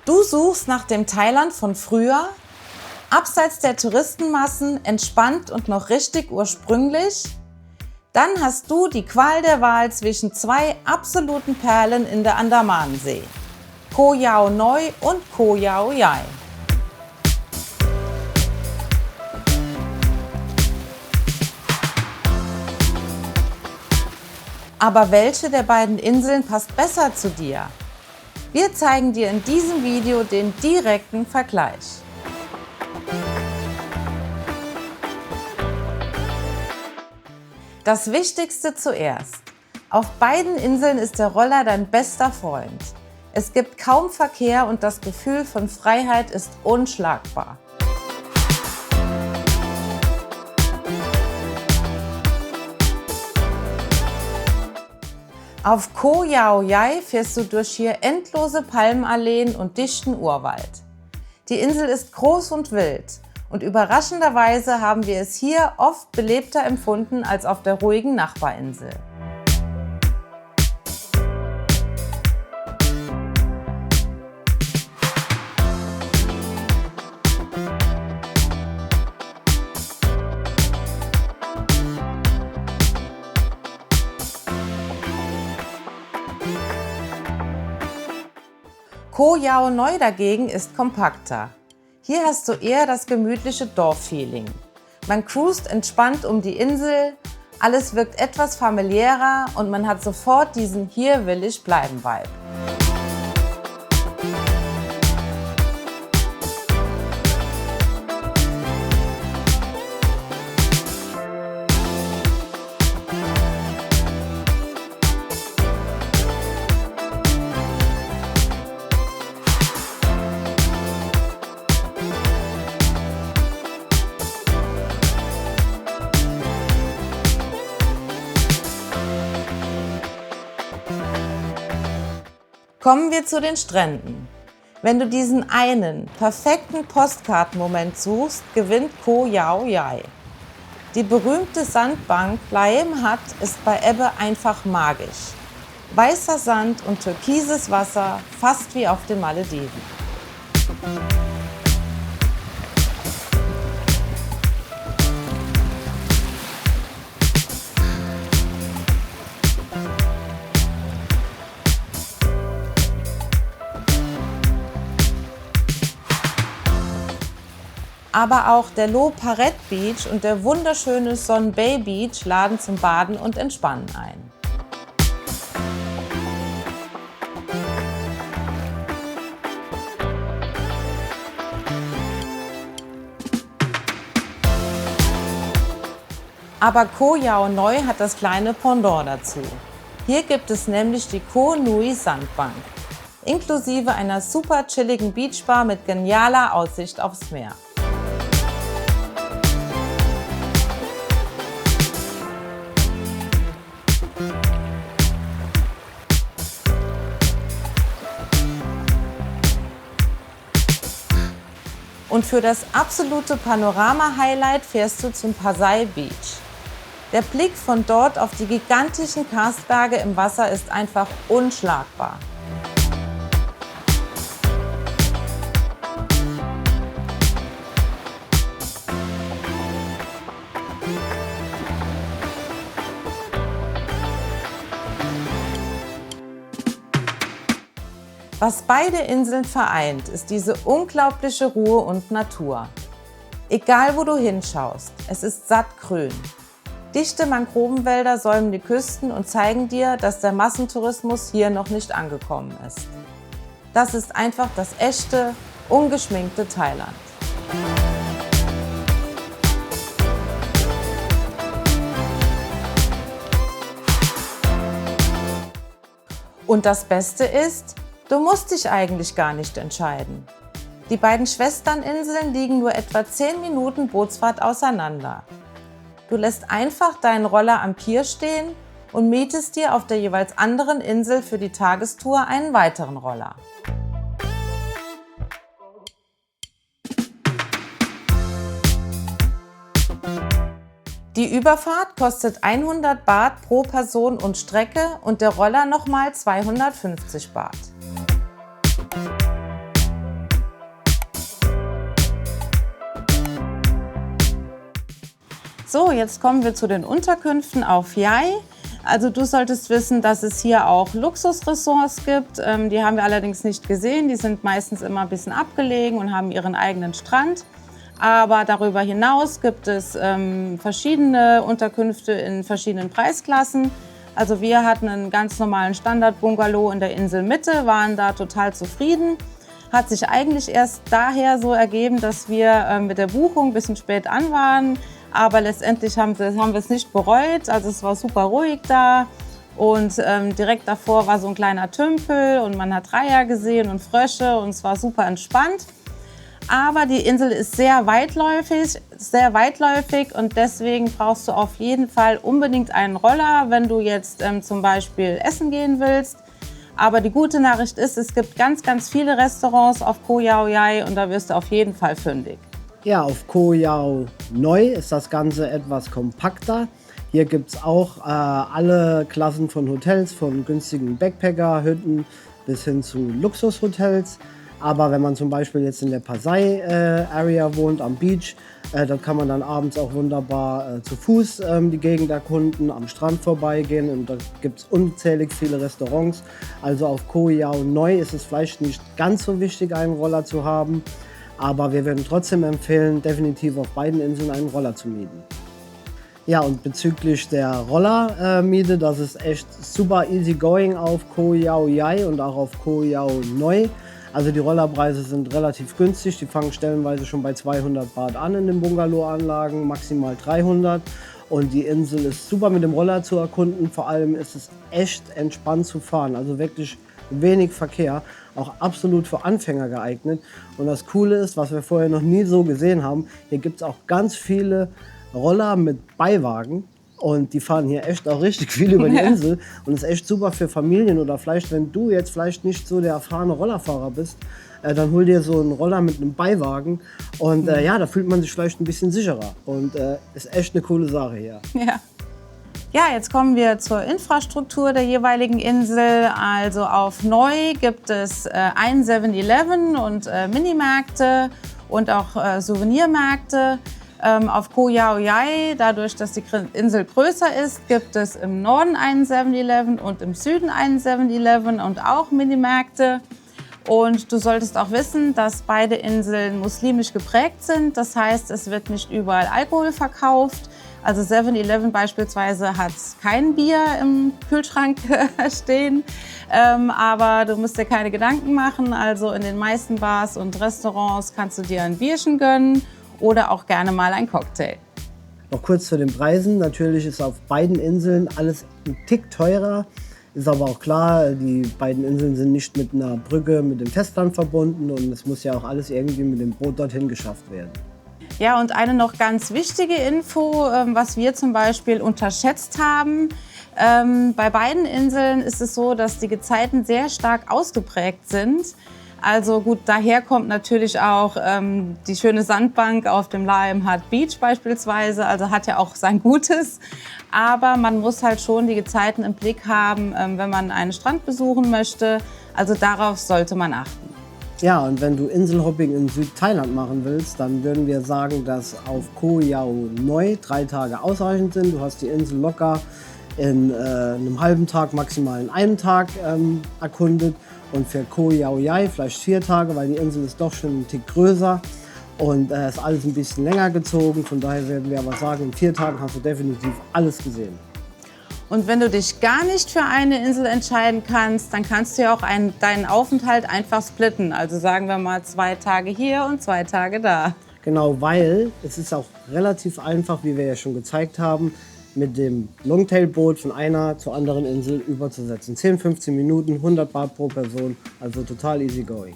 Du suchst nach dem Thailand von früher? Abseits der Touristenmassen, entspannt und noch richtig ursprünglich? Dann hast du die Qual der Wahl zwischen zwei absoluten Perlen in der Andamansee: Koh Yao Noi und Koh Yao Yai. Aber welche der beiden Inseln passt besser zu dir? Wir zeigen dir in diesem Video den direkten Vergleich. Das Wichtigste zuerst: Auf beiden Inseln ist der Roller dein bester Freund. Es gibt kaum Verkehr und das Gefühl von Freiheit ist unschlagbar. Auf Koh Yao Yai fährst du durch hier endlose Palmenalleen und dichten Urwald. Die Insel ist groß und wild und überraschenderweise haben wir es hier oft belebter empfunden als auf der ruhigen Nachbarinsel. Koh Yao Noi dagegen ist kompakter. Hier hast du eher das gemütliche Dorffeeling. Man cruist entspannt um die Insel, alles wirkt etwas familiärer und man hat sofort diesen Hier will ich bleiben Vibe. Kommen wir zu den Stränden. Wenn du diesen einen perfekten Postkartenmoment suchst, gewinnt Koh Yao Yai. Die berühmte Sandbank Laem Hat ist bei Ebbe einfach magisch. Weißer Sand und türkises Wasser, fast wie auf den Malediven. Aber auch der Loh Paret Beach und der wunderschöne Son Bay Beach laden zum Baden und Entspannen ein. Aber Koh Yao Noi hat das kleine Pendant dazu. Hier gibt es nämlich die Koh Nui Sandbank, inklusive einer super chilligen Beachbar mit genialer Aussicht aufs Meer. Und für das absolute Panorama-Highlight fährst du zum Pasai Beach. Der Blick von dort auf die gigantischen Karstberge im Wasser ist einfach unschlagbar. Was beide Inseln vereint, ist diese unglaubliche Ruhe und Natur. Egal wo du hinschaust, es ist sattgrün. Dichte Mangrovenwälder säumen die Küsten und zeigen dir, dass der Massentourismus hier noch nicht angekommen ist. Das ist einfach das echte, ungeschminkte Thailand. Und das Beste ist: Du musst dich eigentlich gar nicht entscheiden. Die beiden Schwesterninseln liegen nur etwa 10 Minuten Bootsfahrt auseinander. Du lässt einfach deinen Roller am Pier stehen und mietest dir auf der jeweils anderen Insel für die Tagestour einen weiteren Roller. Die Überfahrt kostet 100 Baht pro Person und Strecke und der Roller nochmal 250 Baht. So, jetzt kommen wir zu den Unterkünften auf Yai. Also du solltest wissen, dass es hier auch Luxusressorts gibt. Die haben wir allerdings nicht gesehen. Die sind meistens immer ein bisschen abgelegen und haben ihren eigenen Strand. Aber darüber hinaus gibt es verschiedene Unterkünfte in verschiedenen Preisklassen. Also wir hatten einen ganz normalen Standard-Bungalow in der Inselmitte, waren da total zufrieden. Hat sich eigentlich erst daher so ergeben, dass wir mit der Buchung ein bisschen spät an waren. Aber letztendlich haben wir es nicht bereut. Also es war super ruhig da. Und direkt davor war so ein kleiner Tümpel und man hat Reiher gesehen und Frösche und es war super entspannt. Aber die Insel ist sehr weitläufig und deswegen brauchst du auf jeden Fall unbedingt einen Roller, wenn du jetzt zum Beispiel essen gehen willst. Aber die gute Nachricht ist, es gibt ganz, ganz viele Restaurants auf Koh Yao Yai und da wirst du auf jeden Fall fündig. Ja, auf Koh Yao Noi ist das Ganze etwas kompakter. Hier gibt es auch alle Klassen von Hotels, von günstigen Backpacker-Hütten bis hin zu Luxushotels. Aber wenn man zum Beispiel jetzt in der Pasai-Area wohnt, am Beach, da kann man dann abends auch wunderbar zu Fuß die Gegend erkunden, am Strand vorbeigehen und da gibt es unzählig viele Restaurants. Also auf Koh Yao Noi ist es vielleicht nicht ganz so wichtig, einen Roller zu haben. Aber wir würden trotzdem empfehlen, definitiv auf beiden Inseln einen Roller zu mieten. Ja, und bezüglich der Rollermiete, das ist echt super easy going auf Koh Yao Yai und auch auf Koh Yao Noi. Also die Rollerpreise sind relativ günstig, die fangen stellenweise schon bei 200 Baht an in den Bungalow-Anlagen, maximal 300. Und die Insel ist super mit dem Roller zu erkunden, vor allem ist es echt entspannt zu fahren, also wirklich wenig Verkehr, auch absolut für Anfänger geeignet. Und das Coole ist, was wir vorher noch nie so gesehen haben, hier gibt es auch ganz viele Roller mit Beiwagen. Und die fahren hier echt auch richtig viel über die Insel und ist echt super für Familien oder vielleicht, wenn du jetzt vielleicht nicht so der erfahrene Rollerfahrer bist, dann hol dir so einen Roller mit einem Beiwagen und ja, da fühlt man sich vielleicht ein bisschen sicherer und ist echt eine coole Sache hier. Ja. Ja, jetzt kommen wir zur Infrastruktur der jeweiligen Insel. Also auf Neu gibt es ein 7-Eleven und Minimärkte und auch Souvenirmärkte. Auf Koh Yao Yai, dadurch, dass die Insel größer ist, gibt es im Norden einen 7-Eleven und im Süden einen 7-Eleven und auch Minimärkte. Und du solltest auch wissen, dass beide Inseln muslimisch geprägt sind. Das heißt, es wird nicht überall Alkohol verkauft. Also 7-Eleven beispielsweise hat kein Bier im Kühlschrank stehen. Aber du musst dir keine Gedanken machen. Also in den meisten Bars und Restaurants kannst du dir ein Bierchen gönnen oder auch gerne mal ein Cocktail. Noch kurz zu den Preisen. Natürlich ist auf beiden Inseln alles ein Tick teurer. Ist aber auch klar, die beiden Inseln sind nicht mit einer Brücke mit dem Festland verbunden und es muss ja auch alles irgendwie mit dem Boot dorthin geschafft werden. Ja, und eine noch ganz wichtige Info, was wir zum Beispiel unterschätzt haben. Bei beiden Inseln ist es so, dass die Gezeiten sehr stark ausgeprägt sind. Also gut, daher kommt natürlich auch die schöne Sandbank auf dem Laem Hat Beach beispielsweise. Also hat ja auch sein Gutes. Aber man muss halt schon die Gezeiten im Blick haben, wenn man einen Strand besuchen möchte. Also darauf sollte man achten. Ja, und wenn du Inselhopping in Südthailand machen willst, dann würden wir sagen, dass auf Koh Yao Noi 3 Tage ausreichend sind. Du hast die Insel locker in einem halben Tag, maximal in einem Tag erkundet. Und für Koh Yao Yai vielleicht 4 Tage, weil die Insel ist doch schon ein Tick größer und ist alles ein bisschen länger gezogen. Von daher werden wir aber sagen, in 4 Tagen hast du definitiv alles gesehen. Und wenn du dich gar nicht für eine Insel entscheiden kannst, dann kannst du ja auch deinen Aufenthalt einfach splitten. Also sagen wir mal 2 Tage hier und 2 Tage da. Genau, weil es ist auch relativ einfach, wie wir ja schon gezeigt haben, mit dem Longtail-Boot von einer zur anderen Insel überzusetzen. 10, 15 Minuten, 100 Baht pro Person, also total easy going.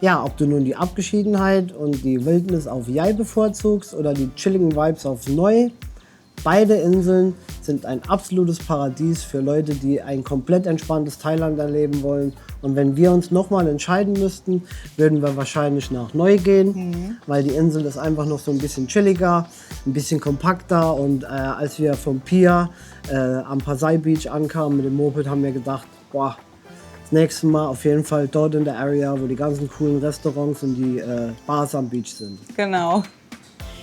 Ja, ob du nun die Abgeschiedenheit und die Wildnis auf Yai bevorzugst oder die chilligen Vibes auf Neu, beide Inseln sind ein absolutes Paradies für Leute, die ein komplett entspanntes Thailand erleben wollen. Und wenn wir uns nochmal entscheiden müssten, würden wir wahrscheinlich nach Neu gehen, weil die Insel ist einfach noch so ein bisschen chilliger, ein bisschen kompakter. Und als wir vom Pier am Pasai Beach ankamen mit dem Moped, haben wir gedacht, boah, das nächste Mal auf jeden Fall dort in der Area, wo die ganzen coolen Restaurants und die Bars am Beach sind. Genau.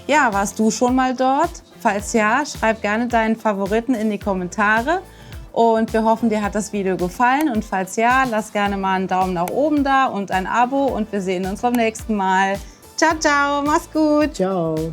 Ja, warst du schon mal dort? Falls ja, schreib gerne deinen Favoriten in die Kommentare. Und wir hoffen, dir hat das Video gefallen. Und falls ja, lass gerne mal einen Daumen nach oben da und ein Abo. Und wir sehen uns beim nächsten Mal. Ciao, ciao, mach's gut. Ciao.